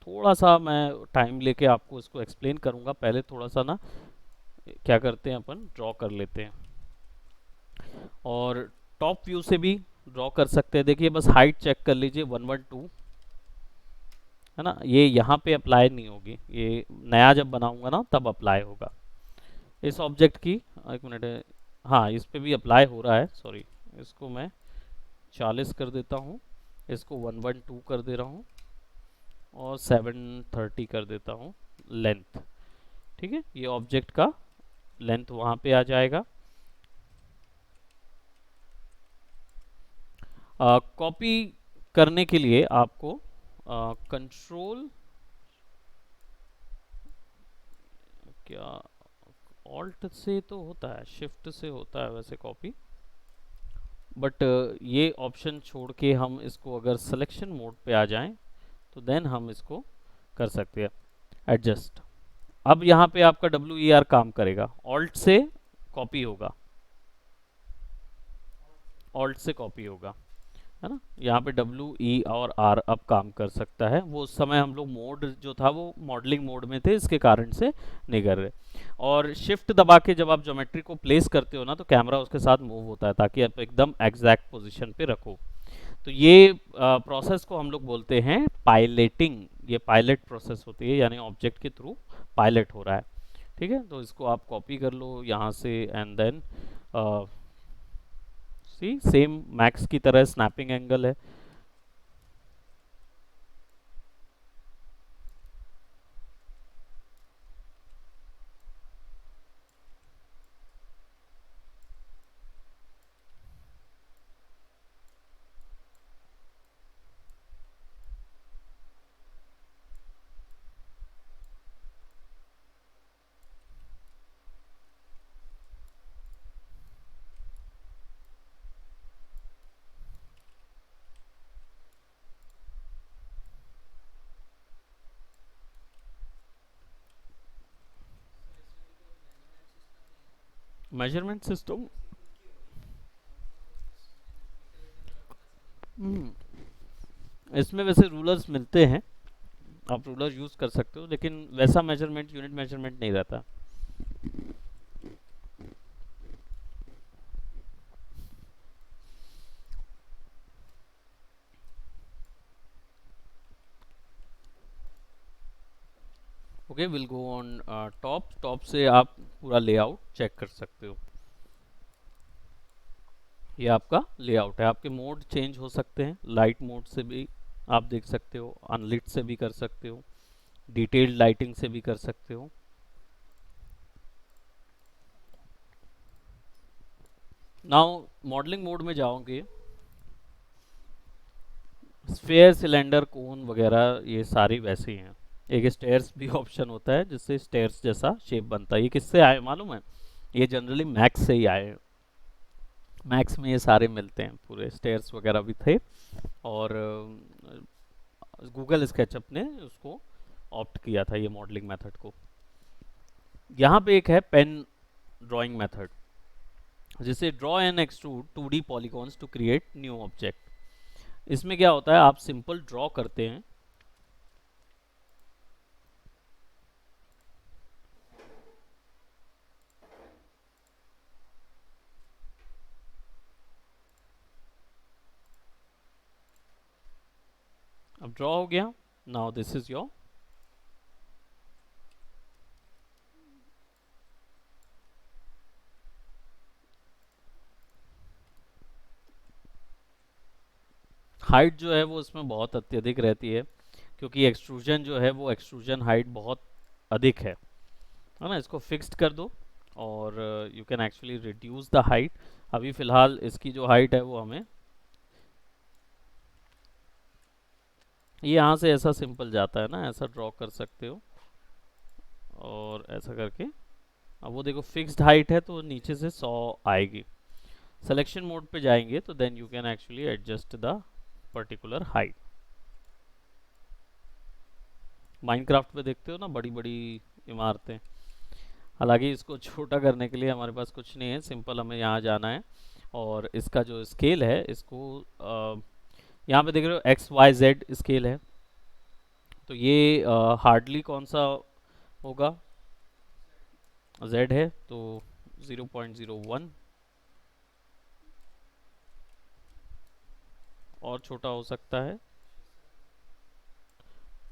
थोड़ा सा मैं टाइम लेके आपको इसको एक्सप्लेन करूँगा, पहले थोड़ा सा ना क्या करते हैं अपन ड्रॉ कर लेते हैं, और टॉप व्यू से भी ड्रॉ कर सकते हैं। देखिए बस हाइट चेक कर लीजिए 1 1 2 है ना, ये यहाँ पे अप्लाई नहीं होगी, ये नया जब बनाऊंगा ना तब अप्लाई होगा इस ऑब्जेक्ट की। एक मिनट है, हाँ इस पे भी अप्लाई हो रहा है, सॉरी, इसको मैं 40 कर देता हूँ, इसको 1 1 2 कर दे रहा हूँ, और 730 कर देता हूँ लेंथ। ठीक है, ये ऑब्जेक्ट का लेंथ वहाँ पे आ जाएगा। कॉपी करने के लिए आपको कंट्रोल क्या, ऑल्ट से तो होता है, शिफ्ट से होता है वैसे कॉपी, बट ये ऑप्शन छोड़ के हम इसको अगर सिलेक्शन मोड पे आ जाएं तो देन हम इसको कर सकते हैं एडजस्ट। अब यहाँ पे आपका WER काम करेगा, ऑल्ट से कॉपी होगा, ऑल्ट से कॉपी होगा, है ना, यहाँ पे WE और R अब काम कर सकता है, वो उस समय हम लोग मोड जो था वो मॉडलिंग मोड में थे, इसके कारण से नहीं कर रहे। और शिफ्ट दबा के जब आप ज्योमेट्री को प्लेस करते हो ना तो कैमरा उसके साथ मूव होता है, ताकि आप एकदम एग्जैक्ट पोजीशन पे रखो। तो ये प्रोसेस को हम लोग बोलते हैं पायलटिंग, ये पायलट प्रोसेस होती है, यानी ऑब्जेक्ट के थ्रू पायलट हो रहा है। ठीक है, तो इसको आप कॉपी कर लो यहाँ से, and then see same max की तरह स्नैपिंग एंगल है। मेजरमेंट सिस्टम, इसमें वैसे रूलर्स मिलते हैं, आप रूलर यूज़ कर सकते हो, लेकिन वैसा मेजरमेंट, यूनिट मेजरमेंट नहीं रहता। Okay, will go on top. Top से आप पूरा लेआउट चेक कर सकते हो। ये आपका लेआउट है। आपके मोड चेंज हो सकते हैं, लाइट मोड से भी आप देख सकते हो, अनलिट से भी कर सकते हो, डिटेल्ड लाइटिंग से भी कर सकते हो। नाउ मॉडलिंग मोड में जाओगे, स्फेयर, सिलेंडर, कोन वगैरह ये सारी वैसे ही हैं। एक स्टेयर्स भी ऑप्शन होता है जिससे स्टेयर्स जैसा शेप बनता है। ये किससे आए मालूम है? ये जनरली मैक्स से ही आए हैं। मैक्स में ये सारे मिलते हैं, पूरे स्टेयर्स वगैरह भी थे। और गूगल स्केचअप ने उसको ऑप्ट किया था ये मॉडलिंग मेथड को। यहाँ पे एक है पेन ड्राइंग मेथड, जिसे draw and extrude 2D polygons to create new object. इसमें क्या होता है, आप सिंपल ड्रॉ करते हैं। अब ड्रॉ हो गया। Now this is your height जो है वो इसमें बहुत अत्यधिक रहती है, क्योंकि एक्सट्रूजन जो है वो एक्सट्रूजन हाइट बहुत अधिक है ना। इसको फिक्स्ड कर दो और you can actually reduce the height. अभी फ़िलहाल इसकी जो हाइट है वो हमें, ये यहाँ से ऐसा सिंपल जाता है ना, ऐसा ड्रॉ कर सकते हो और ऐसा करके। अब वो देखो फिक्स्ड हाइट है तो नीचे से 100 आएगी। सिलेक्शन मोड पे जाएंगे तो then you can actually adjust the particular height. Minecraft पे देखते हो ना बड़ी बड़ी इमारतें। हालांकि इसको छोटा करने के लिए हमारे पास कुछ नहीं है, सिंपल हमें यहाँ जाना है और इसका जो स्केल है इसको यहाँ पे देख रहे हो एक्स वाई जेड स्केल है। तो ये हार्डली कौन सा होगा? जेड है तो 0.01 और छोटा हो सकता है।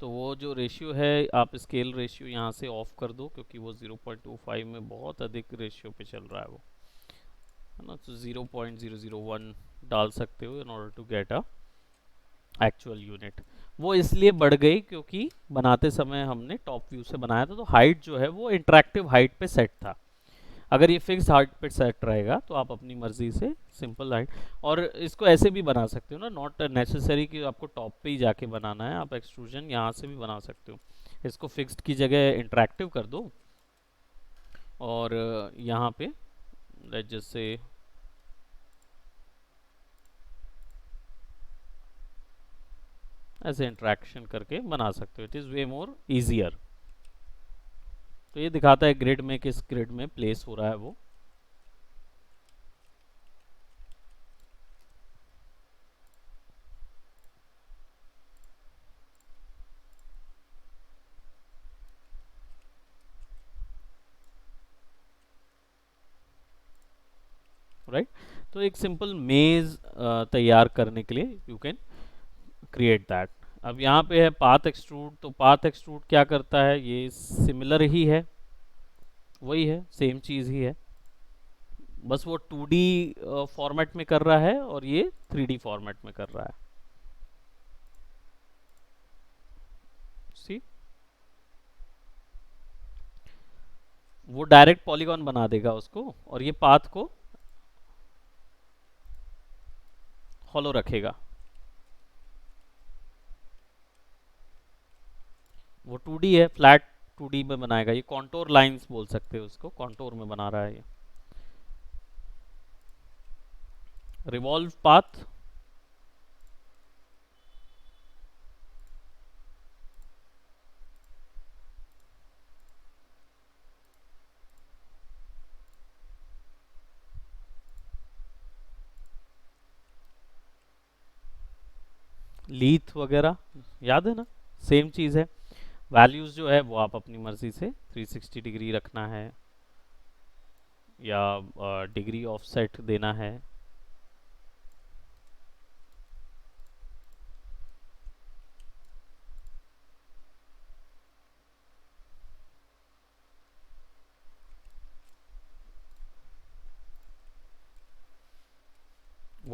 तो वो जो रेशियो है, आप स्केल रेशियो यहाँ से ऑफ कर दो, क्योंकि वो 0.25 में बहुत अधिक रेशियो पे चल रहा है वो, है ना। तो 0.001 डाल सकते हो in order to get a actual unit. वो इसलिए बढ़ गई क्योंकि बनाते समय हमने टॉप व्यू से बनाया था, तो हाइट जो है वो इंटरेक्टिव हाइट पे सेट था। अगर ये फिक्स हाइट पे सेट रहेगा तो आप अपनी मर्जी से सिंपल हाइट, और इसको ऐसे भी बना सकते हो ना, नॉट नेसेसरी कि आपको टॉप पे ही जाके बनाना है, आप एक्सट्रूजन यहाँ से भी बना सकते हो। इसको फिक्स्ड की जगह इंटरेक्टिव कर दो और यहाँ पे लेट्स जस्ट से ऐसे इंटरेक्शन करके बना सकते हो। It is way more easier. तो ये दिखाता है ग्रिड में किस ग्रिड में प्लेस हो रहा है वो। राइट। तो एक सिंपल मेज तैयार करने के लिए यू कैन क्रिएट दैट। अब यहाँ पे है पाथ एक्सट्रूड। तो पाथ एक्सट्रूड क्या करता है? ये सिमिलर ही है, वही है, सेम चीज़ ही है, बस वो 2D फॉर्मेट में कर रहा है और ये 3D फॉर्मेट में कर रहा है। सी, वो डायरेक्ट पॉलीगॉन बना देगा उसको और ये पाथ को हॉलो रखेगा। वो 2D है, फ्लैट 2D में बनाएगा। ये कॉन्टोर लाइंस बोल सकते हो उसको, कॉन्टोर में बना रहा है ये। रिवॉल्व पाथ, लीथ वगैरह याद है ना, सेम चीज़ है। वैल्यूज़ जो है वो आप अपनी मर्ज़ी से 360 डिग्री रखना है या डिग्री ऑफसेट देना है।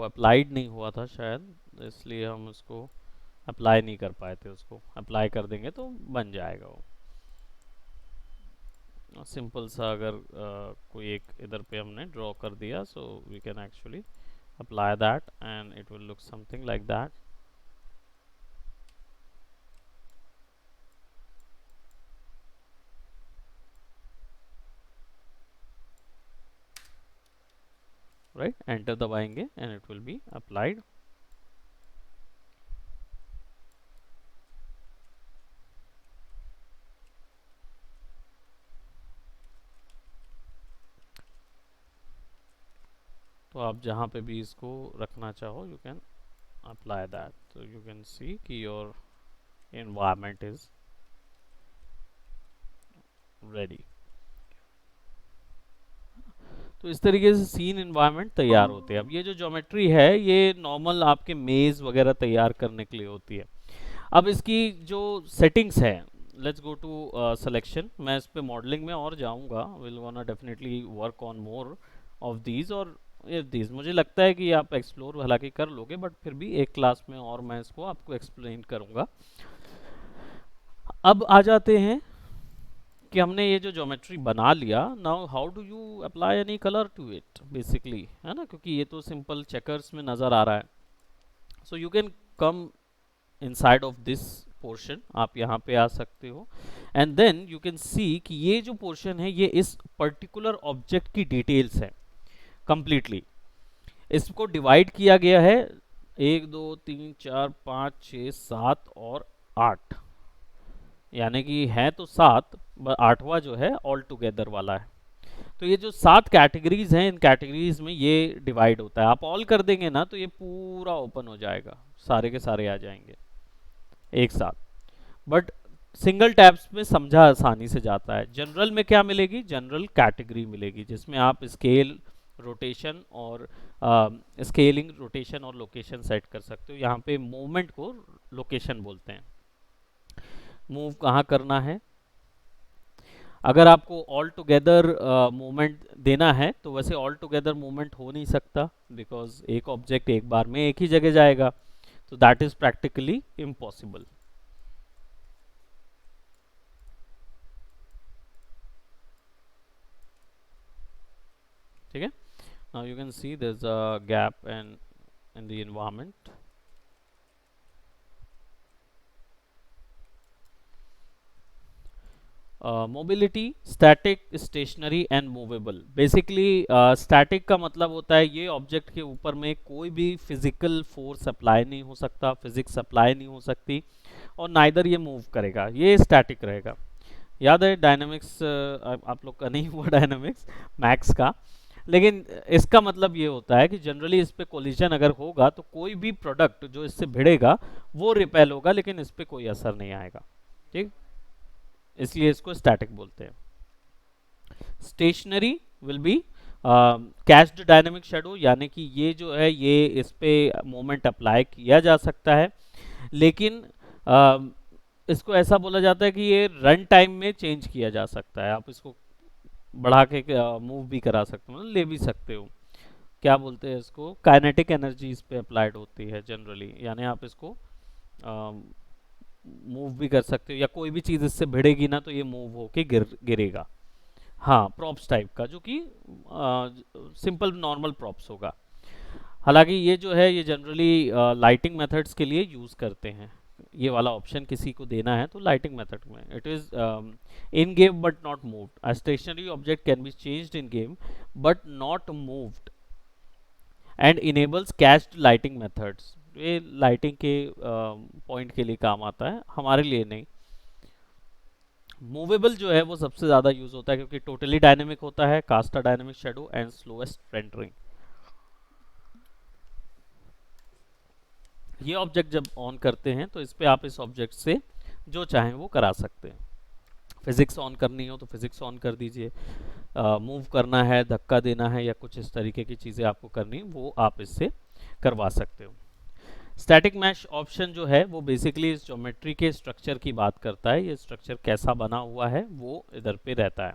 वो अप्लाइड नहीं हुआ था शायद, इसलिए हम उसको अप्लाई नहीं कर पाए थे। उसको अप्लाई कर देंगे तो बन जाएगा वो सिंपल सा। अगर कोई एक इधर पे हमने ड्रॉ कर दिया, so we can actually apply that and it will look something like that. Right, enter दबाएंगे and it will be applied. तो आप जहाँ पे भी इसको रखना चाहो यू कैन अप्लाई दैट। तो यू कैन सी कि योर environment is ready। तो इस तरीके से सीन एनवायरनमेंट तैयार होते हैं। अब ये जो ज्योमेट्री है ये नॉर्मल आपके मेज वगैरह तैयार करने के लिए होती है। अब इसकी जो सेटिंग्स है, लेट्स गो टू सिलेक्शन। मैं इस पे मॉडलिंग में और जाऊंगा, will वांना definitely work on more of these और दीज। मुझे लगता है कि आप एक्सप्लोर हालांकि कर लोगे, बट फिर भी एक क्लास में और मैं इसको आपको एक्सप्लेन करूंगा। अब आ जाते हैं कि हमने ये जो ज्योमेट्री बना लिया, now how do you apply any colour to it basically, है ना, क्योंकि ये तो सिंपल चेकर्स में नज़र आ रहा है। So you can come inside of this portion, आप यहाँ पे आ सकते हो and then you can see कि ये जो पोर्शन है ये इस पर्टिकुलर ऑब्जेक्ट की डिटेल्स है कंप्लीटली। इसको डिवाइड किया गया है 1 2 3 4 5 6 7 और 8, यानी कि है तो 7, 8वां जो है ऑल टुगेदर वाला है। तो ये जो 7 कैटेगरीज हैं, इन कैटेगरीज में ये डिवाइड होता है। आप ऑल कर देंगे ना तो ये पूरा ओपन हो जाएगा, सारे के सारे आ जाएंगे एक साथ। बट सिंगल टैब्स में समझा आसानी से जाता है। जनरल में क्या मिलेगी, जनरल कैटेगरी मिलेगी जिसमें आप स्केल, रोटेशन और स्केलिंग, रोटेशन और लोकेशन सेट कर सकते हो। यहाँ पे मूवमेंट को लोकेशन बोलते हैं, मूव कहाँ करना है। अगर आपको ऑल टुगेदर मूवमेंट देना है तो वैसे ऑल टुगेदर मूवमेंट हो नहीं सकता, बिकॉज एक ऑब्जेक्ट एक बार में एक ही जगह जाएगा, तो दैट इज प्रैक्टिकली इम्पॉसिबल। ठीक है, now you can see there is a gap in the environment. Mobility, static, stationary and movable. Basically static का मतलब होता है ये ऑब्जेक्ट के ऊपर में कोई भी फिजिकल फोर्स अप्लाई नहीं हो सकता, फिजिक्स अप्लाई नहीं हो सकती, और नाइदर ये मूव करेगा, ये स्टैटिक रहेगा। याद है डायनामिक्स, आप लोग का नहीं हुआ डायनामिक्स मैक्स का, लेकिन इसका मतलब ये होता है कि जनरली इस पे कोलिजन अगर होगा तो कोई भी प्रोडक्ट जो इससे भिड़ेगा वो रिपेल होगा, लेकिन इस पे कोई असर नहीं आएगा। ठीक, इसलिए इसको स्टैटिक बोलते हैं। Stationary will be cached dynamic shadow, यानी कि ये जो है ये इस पे मोमेंट अप्लाई किया जा सकता है, लेकिन इसको ऐसा बोला जाता है कि ये रन टाइम में चेंज किया जा सकता है। आप इसको बढ़ा के मूव भी करा सकते हो, ले भी सकते हो। क्या बोलते हैं इसको, काइनेटिक एनर्जी इस पे अप्लाइड होती है जनरली, यानी आप इसको मूव भी कर सकते हो, या कोई भी चीज़ इससे भिड़ेगी ना तो ये मूव होके गिरेगा। हाँ, प्रॉप्स टाइप का, जो कि सिंपल नॉर्मल प्रॉप्स होगा। हालांकि ये जो है ये जनरली लाइटिंग मेथड्स के लिए यूज़ करते हैं। ये वाला ऑप्शन किसी को देना है तो लाइटिंग मेथड में, it is in game but not moved. A stationary object can be changed in game but not moved and enables cached lighting methods. ये लाइटिंग के पॉइंट के लिए काम आता है, हमारे लिए नहीं। मूवेबल जो है वो सबसे ज़्यादा यूज़ होता है क्योंकि टोटली डायनेमिक होता है, cast a dynamic shadow and slowest rendering. ये ऑब्जेक्ट जब ऑन करते हैं तो इस पे आप इस ऑब्जेक्ट से जो चाहें वो करा सकते हैं। फिजिक्स ऑन करनी हो तो फिजिक्स ऑन कर दीजिए, मूव करना है, धक्का देना है, या कुछ इस तरीके की चीज़ें आपको करनी वो आप इससे करवा सकते हो। स्टैटिक मैश ऑप्शन जो है वो बेसिकली इस ज्योमेट्री के स्ट्रक्चर की बात करता है। ये स्ट्रक्चर कैसा बना हुआ है वो इधर पे रहता है,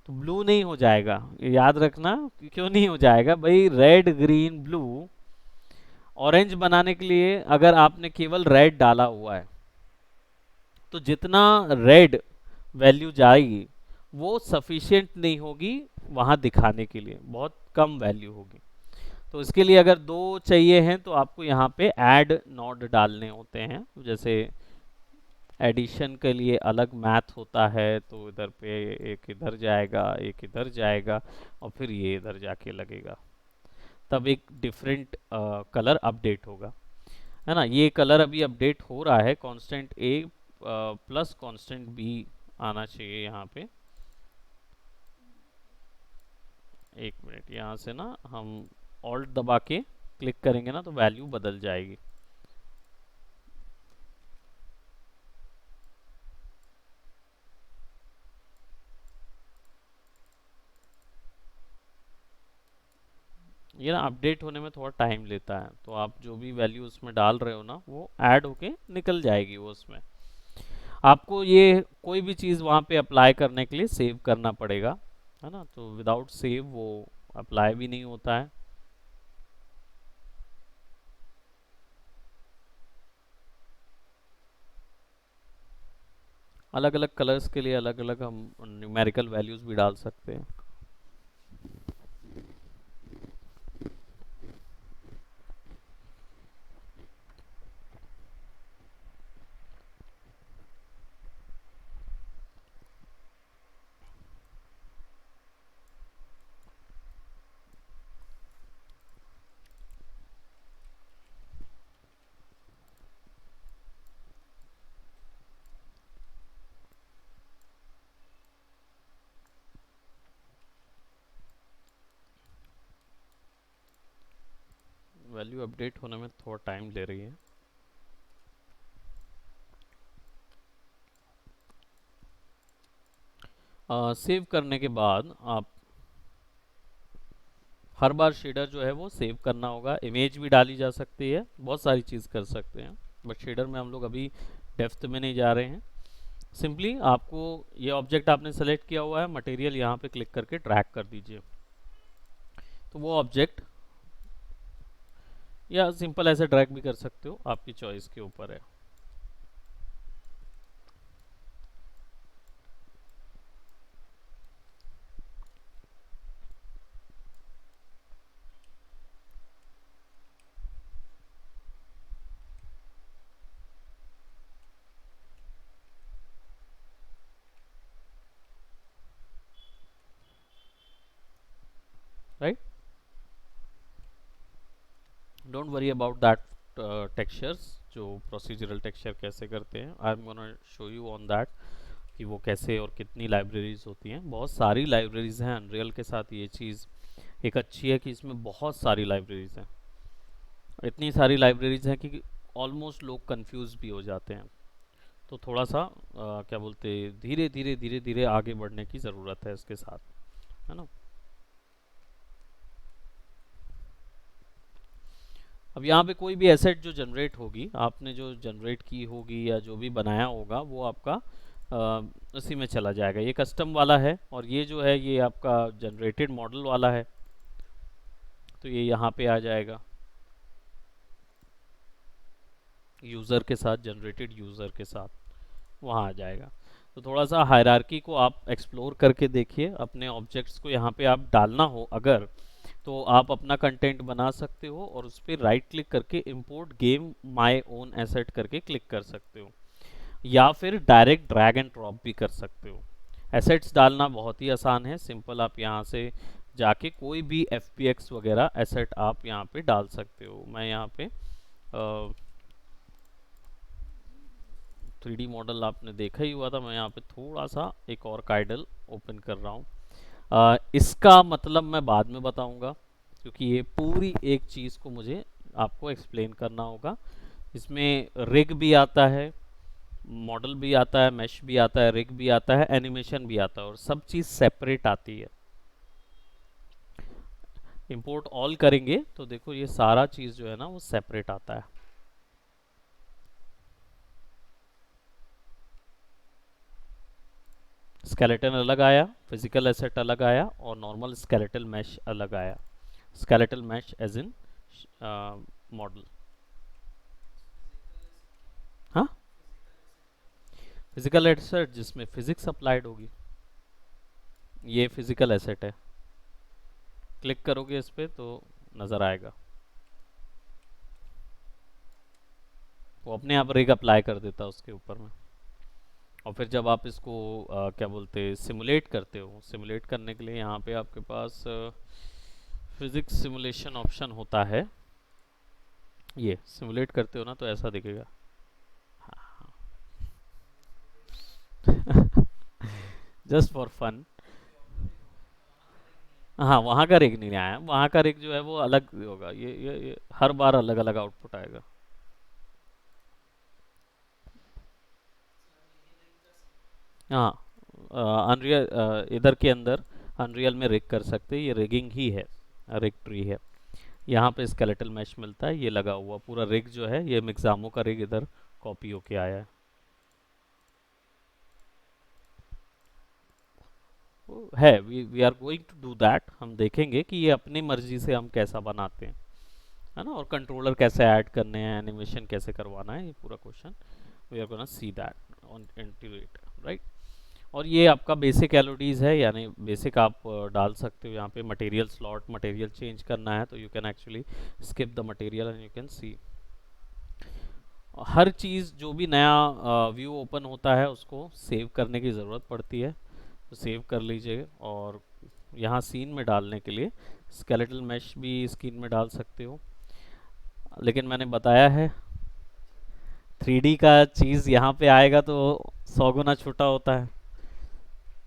तो ब्लू नहीं हो जाएगा, ये याद रखना कि क्यों नहीं हो जाएगा भाई। रेड ग्रीन ब्लू, ऑरेंज बनाने के लिए अगर आपने केवल रेड डाला हुआ है तो जितना रेड वैल्यू जाएगी वो सफिशिएंट नहीं होगी वहाँ दिखाने के लिए, बहुत कम वैल्यू होगी। तो इसके लिए अगर दो चाहिए हैं तो आपको यहाँ पे ऐड नॉट डालने होते हैं। जैसे एडिशन के लिए अलग मैथ होता है, तो इधर पे एक इधर जाएगा एक इधर जाएगा और फिर ये इधर जाके लगेगा, तब एक डिफरेंट कलर अपडेट होगा, है ना। ये कलर अभी अपडेट हो रहा है, कांस्टेंट ए प्लस कांस्टेंट बी आना चाहिए यहाँ पे। एक मिनट, यहाँ से ना हम ऑल्ट दबा के क्लिक करेंगे ना तो वैल्यू बदल जाएगी। ये ना अपडेट होने में थोड़ा टाइम लेता है, तो आप जो भी वैल्यू उसमें डाल रहे हो ना वो ऐड होके निकल जाएगी वो उसमें। आपको ये कोई भी चीज़ वहाँ पे अप्लाई करने के लिए सेव करना पड़ेगा, है ना। तो विदाउट सेव वो अप्लाई भी नहीं होता है। अलग अलग कलर्स के लिए अलग अलग हम न्यूमेरिकल वैल्यूज भी डाल सकते हैं। वैल्यू अपडेट होने में थोड़ा टाइम ले रही है। सेव करने के बाद आप हर बार शेडर जो है वो सेव करना होगा। इमेज भी डाली जा सकती है, बहुत सारी चीज़ कर सकते हैं, बट शेडर में हम लोग अभी डेप्थ में नहीं जा रहे हैं। सिंपली आपको ये ऑब्जेक्ट आपने सेलेक्ट किया हुआ है, मटेरियल यहाँ पे क्लिक करके ड्रैग कर दीजिए, तो वो ऑब्जेक्ट, या सिंपल ऐसे ड्रैग भी कर सकते हो, आपकी चॉइस के ऊपर है। Right, don't worry about that textures, जो प्रोसीजरल टेक्सचर कैसे करते हैं, I am gonna show you on that कि वो कैसे और कितनी लाइब्रेरीज होती हैं। बहुत सारी लाइब्रेरीज हैं अनरियल के साथ। ये चीज़ एक अच्छी है कि इसमें बहुत सारी लाइब्रेरीज हैं, इतनी सारी लाइब्रेरीज हैं कि ऑलमोस्ट लोग कंफ्यूज भी हो जाते हैं। तो थोड़ा सा क्या बोलते, धीरे धीरे धीरे धीरे आगे बढ़ने की ज़रूरत है इसके साथ, है ना। अब यहाँ पे कोई भी एसेट जो जनरेट होगी, आपने जो जनरेट की होगी या जो भी बनाया होगा वो आपका उसी में चला जाएगा। ये कस्टम वाला है और ये जो है ये आपका जनरेटेड मॉडल वाला है, तो ये यहाँ पे आ जाएगा यूज़र के साथ, जनरेटेड यूज़र के साथ वहाँ आ जाएगा। तो थोड़ा सा हायरार्की को आप एक्सप्लोर करके देखिए, अपने ऑब्जेक्ट्स को यहाँ पे आप डालना हो अगर, तो आप अपना कंटेंट बना सकते हो और उस पर राइट क्लिक करके import game my own asset करके क्लिक कर सकते हो, या फिर डायरेक्ट ड्रैग एंड ड्रॉप भी कर सकते हो। एसेट्स डालना बहुत ही आसान है, सिंपल आप यहाँ से जाके कोई भी FBX वगैरह एसेट आप यहाँ पे डाल सकते हो। मैं यहाँ पे 3D मॉडल आपने देखा ही हुआ था, मैं यहाँ पे थोड़ा सा एक और काइडल ओपन कर रहा हूँ। इसका मतलब मैं बाद में बताऊंगा, क्योंकि ये पूरी एक चीज़ को मुझे आपको एक्सप्लेन करना होगा। इसमें रिग भी आता है, मॉडल भी आता है, मैश भी आता है, रिग भी आता है, एनिमेशन भी आता है, और सब चीज़ सेपरेट आती है। इंपोर्ट ऑल करेंगे तो देखो ये सारा चीज़ जो है ना वो सेपरेट आता है। स्केलेटन अलग आया, फिजिकल एसेट अलग आया और नॉर्मल स्केलेटल मैश अलग आया। Skeletal mesh as in model. हाँ, फिजिकल एसेट जिसमें फिजिक्स अप्लाइड होगी, ये फिजिकल एसेट है। क्लिक करोगे इस पे तो नज़र आएगा, वो अपने आप रिग अप्लाई कर देता है उसके ऊपर में। और फिर जब आप इसको क्या बोलते हैं सिमुलेट करते हो, सिमुलेट करने के लिए यहाँ पे आपके पास फिजिक्स सिमुलेशन ऑप्शन होता है। ये सिमुलेट करते हो ना तो ऐसा दिखेगा। Just for fun. हाँ, वहाँ का रिग नहीं आया, वहाँ का रिग जो है वो अलग होगा। ये हर बार अलग अलग आउटपुट आएगा। हाँ, अनरियल इधर के अंदर अनरियल में रिग कर सकते हैं, ये रिगिंग ही है, रिग ट्री है। यहाँ पे स्केलेटल मैश मिलता है, ये लगा हुआ पूरा रिग जो है, ये मिक्सामो का रिग इधर कॉपी होके आया है। है we are going to do that. हम देखेंगे कि ये अपनी मर्जी से हम कैसा बनाते हैं, है ना, और कंट्रोलर कैसे ऐड करने हैं, एनिमेशन कैसे करवाना है, ये पूरा question we are gonna see that on integrate, right. और ये आपका बेसिक एलओडीज है, यानी बेसिक आप डाल सकते हो यहाँ पे। मटेरियल स्लॉट, मटेरियल चेंज करना है तो you can actually skip the material and you can see. हर चीज़ जो भी नया व्यू ओपन होता है उसको सेव करने की ज़रूरत पड़ती है, तो सेव कर लीजिए। और यहाँ सीन में डालने के लिए स्केलेटल मैश भी स्क्रीन में डाल सकते हो, लेकिन मैंने बताया है 3D का चीज़ यहाँ पे आएगा तो 100 गुना छोटा होता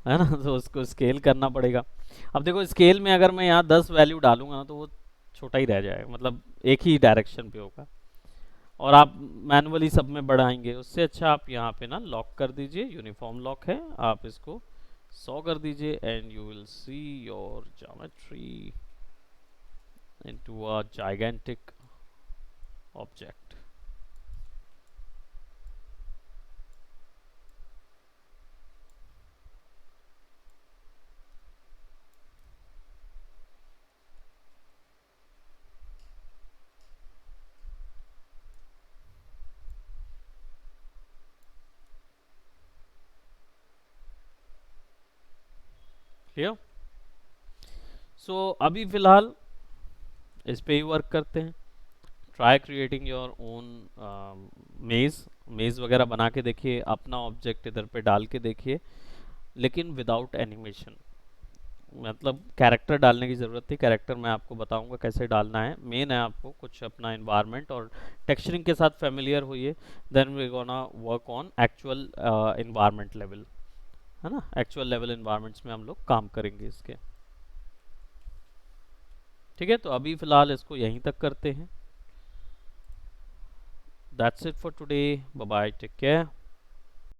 है ना, तो उसको स्केल करना पड़ेगा। अब देखो स्केल में अगर मैं यहाँ 10 वैल्यू डालूंगा ना तो वो छोटा ही रह जाएगा, मतलब एक ही डायरेक्शन पे होगा, और आप मैनुअली सब में बढ़ाएंगे। उससे अच्छा आप यहाँ पे ना लॉक कर दीजिए, यूनिफॉर्म लॉक है, आप इसको 100 कर दीजिए and you will see your geometry into a gigantic object. Clear? So अभी फिलहाल इस पे ही वर्क करते हैं। ट्राई क्रिएटिंग योर ओन मेज, मेज वगैरह बना के देखिए, अपना ऑब्जेक्ट इधर पे डाल के देखिए, लेकिन विदाउट एनिमेशन। मतलब कैरेक्टर डालने की ज़रूरत थी, कैरेक्टर मैं आपको बताऊंगा कैसे डालना है। मेन है आपको कुछ अपना इन्वायरमेंट और टेक्सचरिंग के साथ फेमिलियर होइए, then we gonna work on actual environment level, है ना। एक्चुअल लेवल इन्वायरमेंट्स में हम लोग काम करेंगे इसके। ठीक है, तो अभी फ़िलहाल इसको यहीं तक करते हैं। That's it for today, bye bye, take care.